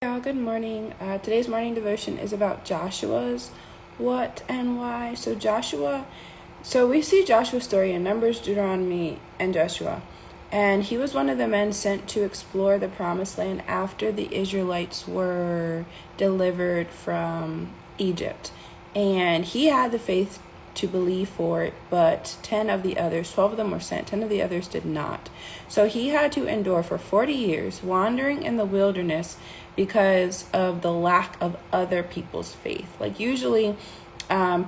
Y'all, good morning. Today's morning devotion is about Joshua's what and why. So we see Joshua's story in Numbers, Deuteronomy, and Joshua. And he was one of the men sent to explore the promised land after the Israelites were delivered from Egypt. And he had the faith to believe for it, but 12 of them were sent, 10 of the others did not. So he had to endure for 40 years wandering in the wilderness because of the lack of other people's faith. Like usually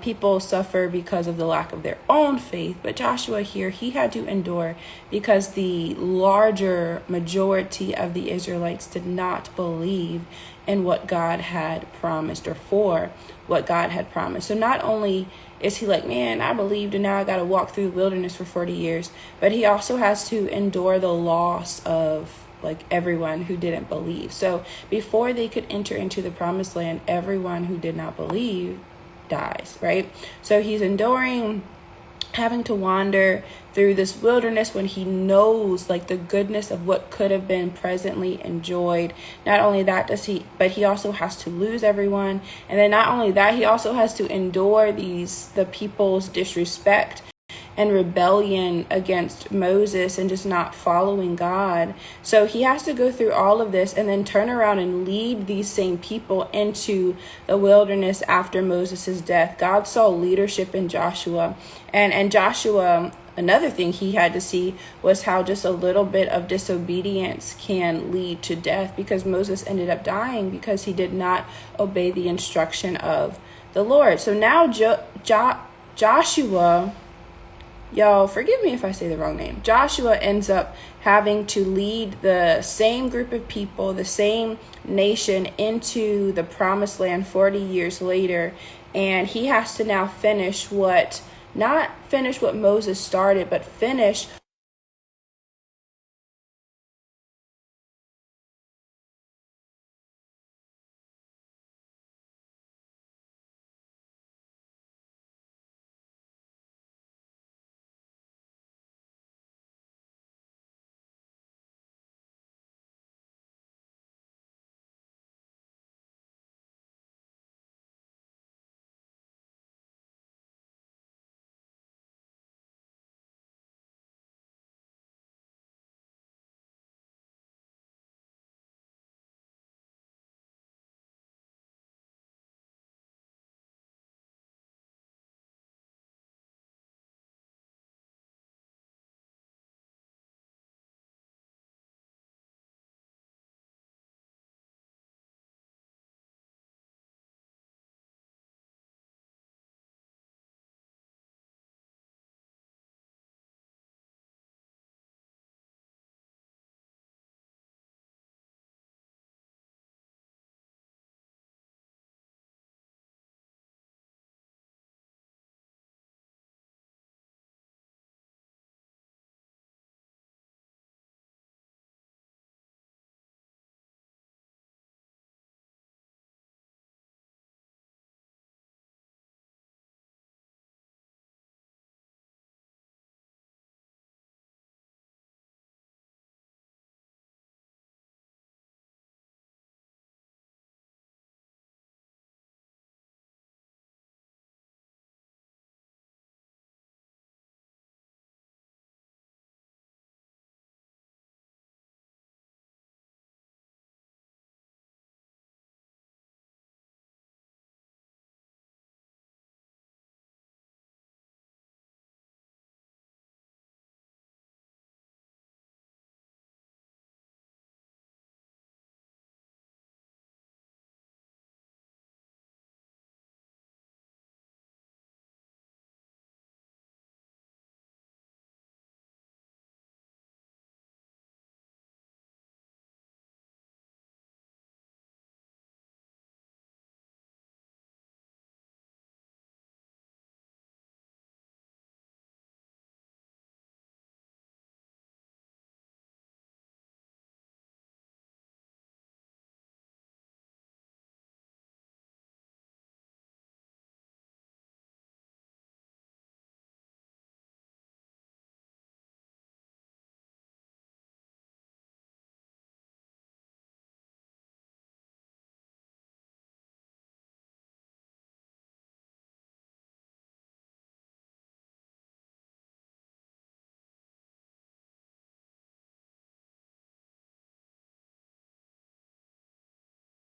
people suffer because of the lack of their own faith, but Joshua here, he had to endure because the larger majority of the Israelites did not believe in what God had promised, or for what God had promised. So not only is he like, man, I believed and now I got to walk through the wilderness for 40 years, but he also has to endure the loss of like everyone who didn't believe. So before they could enter into the promised land, everyone who did not believe dies, right? So he's enduring having to wander through this wilderness when he knows like the goodness of what could have been presently enjoyed. Not only that but he also has to lose everyone. And then not only that, he also has to endure the people's disrespect and rebellion against Moses and just not following God. So he has to go through all of this and then turn around and lead these same people into the wilderness after Moses' death. God saw leadership in Joshua, and Joshua, another thing he had to see was how just a little bit of disobedience can lead to death, because Moses ended up dying because he did not obey the instruction of the Lord. So now Joshua, y'all, forgive me if I say the wrong name. Joshua ends up having to lead the same group of people, the same nation, into the promised land 40 years later. And he has to now not finish what Moses started, but finish